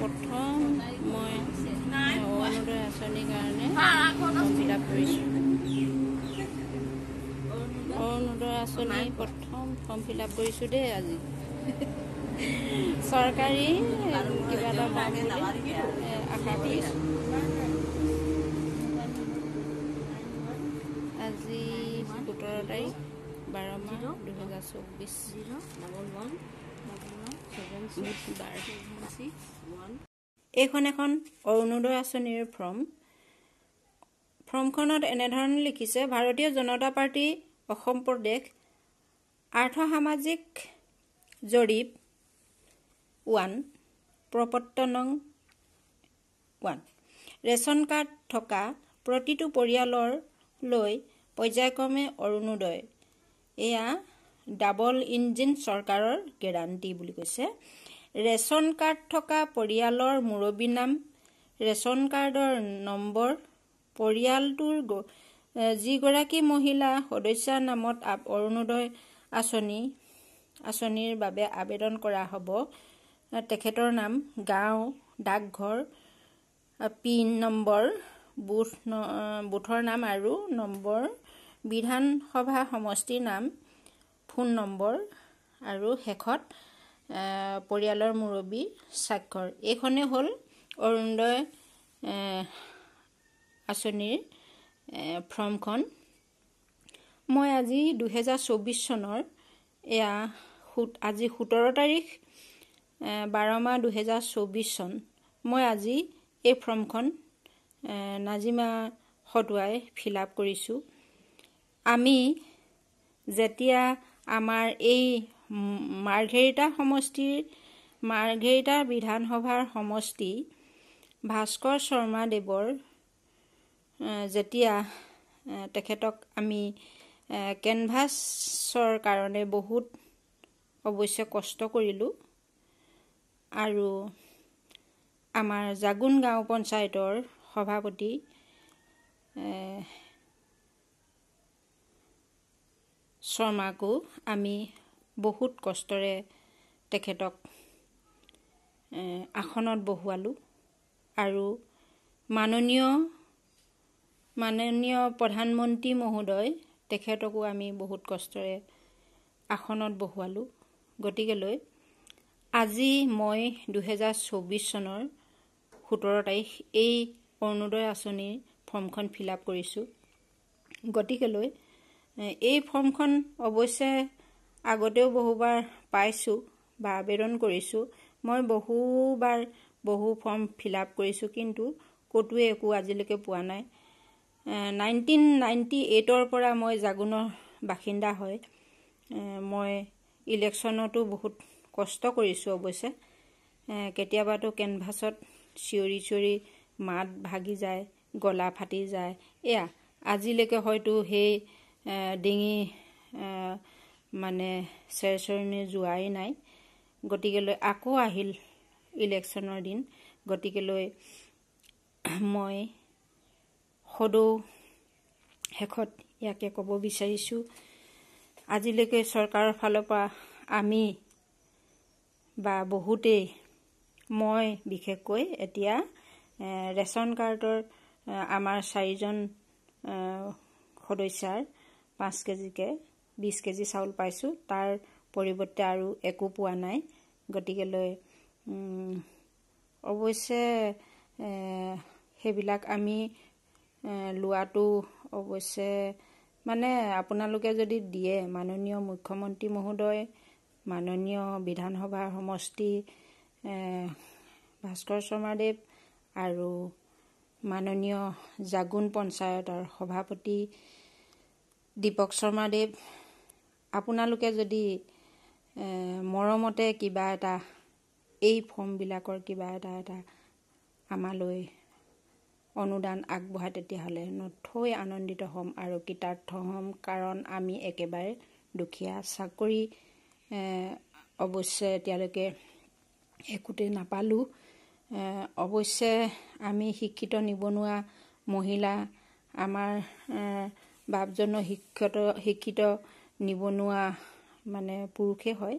প্ৰথম মই অৰুণোদয় আঁচনিৰ কাৰণে ফৰ্ম ফিল আপ কৰিছোঁ। অৰুণোদয় আঁচনি প্ৰথম ফৰ্ম ফিল আপ কৰিছোঁ দেই আজি। চৰকাৰী কিবা এটা পাম বুলি আশা কৰিছোঁ। আজি 17 তাৰিখ 12 মাহ 2024 বুধবাৰ। এইখন এখন অৰুণোদয় আঁচনিৰ ফৰ্মখনত এনেধৰণে লিখিছে, ভাৰতীয় জনতা পাৰ্টি অসম প্ৰদেশ আৰ্থ-সামাজিক জৰীপ 1 প্ৰপত্ৰ নং 1 ৰেচন কাৰ্ড থকা প্ৰতিটো পৰিয়ালৰ লৈ পৰ্যায়ক্ৰমে অৰুণোদয়। এয়া ডাবল ইঞ্জিন চৰকাৰৰ গেৰাণ্টি বুলি কৈছে। ৰেচন কাৰ্ড থকা পৰিয়ালৰ মুৰব্বী নাম, ৰেচন কাৰ্ডৰ নম্বৰ, পৰিয়ালটোৰ যিগৰাকী মহিলা সদস্যাৰ নামত অৰুণোদয় আঁচনিৰ বাবে আবেদন কৰা হ'ব, তেখেতৰ নাম, গাঁও, ডাকঘৰ, পিন নম্বৰ, বুথৰ নাম আৰু নম্বৰ, বিধানসভা সমষ্টিৰ নাম, ফোন নম্বৰ আৰু শেষত পৰিয়ালৰ মুৰব্বী স্বাক্ষৰ। এইখনেই হ'ল অৰুণোদয় আঁচনিৰ ফৰ্মখন। মই আজি 2024 চনৰ আজি 17 তাৰিখ 12 মাহ 2024 চন। মই আজি এই ফৰ্মখন নাজিমা সদুৱাই ফিল আপ কৰিছোঁ। আমি যেতিয়া আমাৰ এই মাৰ্ঘেৰিটা বিধানসভাৰ সমষ্টি ভাস্কৰ শৰ্মা দেৱৰ যেতিয়া তেখেতক আমি কেনভাছৰ কাৰণে বহুত অৱশ্যে কষ্ট কৰিলোঁ আৰু আমাৰ জাগুন গাঁও পঞ্চায়তৰ সভাপতি শৰ্মাকো আমি বহুত কষ্টৰে তেখেতক আসনত বহুৱালোঁ আৰু মাননীয় প্ৰধানমন্ত্ৰী মহোদয় তেখেতকো আমি বহুত কষ্টৰে আসনত বহুৱালোঁ। গতিকেলৈ আজি মই 2024 চনৰ 17 তাৰিখ এই অৰুণোদয় আঁচনিৰ ফৰ্মখন ফিল আপ কৰিছোঁ। গতিকেলৈ এই ফৰ্মখন অৱশ্যে আগতেও বহুবাৰ পাইছোঁ বা আবেদন কৰিছোঁ। মই বহু ফৰ্ম ফিল আপ কৰিছোঁ, কিন্তু ক'তোৱে একো আজিলৈকে পোৱা নাই। 1998ৰ পৰা মই জাগুনৰ বাসিন্দা হয়। মই ইলেকশ্যনতো বহুত কষ্ট কৰিছোঁ অৱশ্যে। কেতিয়াবাতো কেনভাছত চিঞৰি মাত ভাগি যায়, গলা ফাটি যায়। এয়া আজিলৈকে হয়তো সেই ডিঙি চেৰচৰণি যোৱাই নাই। গতিকেলৈ আকৌ আহিল ইলেকশ্যনৰ দিন। গতিকেলৈ মই সদৌ শেষত ইয়াকে ক'ব বিচাৰিছোঁ, আজিলৈকে চৰকাৰৰ ফালৰ পৰা আমি বা বহুতেই, মই বিশেষকৈ এতিয়া ৰেচন কাৰ্ডৰ আমাৰ 4জন সদস্যাৰ 5 কেজিকে 20 কেজি চাউল পাইছোঁ। তাৰ পৰিৱৰ্তে আৰু একো পোৱা নাই। গতিকেলৈ অৱশ্যে সেইবিলাক আমি লোৱাটো অৱশ্যে আপোনালোকে যদি দিয়ে, মাননীয় মুখ্যমন্ত্ৰী মহোদয়, মাননীয় বিধানসভাৰ সমষ্টি ভাস্কৰ শৰ্মাদেৱ আৰু মাননীয় জাগুন পঞ্চায়তৰ সভাপতি দীপক শৰ্মাদেৱ, আপোনালোকে যদি মৰমতে কিবা এটা এই ফৰ্মবিলাকৰ কিবা এটা আমালৈ অনুদান আগবঢ়ায়, তেতিয়াহ'লে নথৈ আনন্দিত হ'ম আৰু কৃতাৰ্থ হ'ম। কাৰণ আমি একেবাৰে দুখীয়া, চাকৰি অৱশ্যে এতিয়ালৈকে একোতে নাপালোঁ। অৱশ্যে আমি শিক্ষিত নিবনুৱা মহিলা, আমাৰ বাপজনো শিক্ষিত নিবনুৱা পুৰুষে হয়।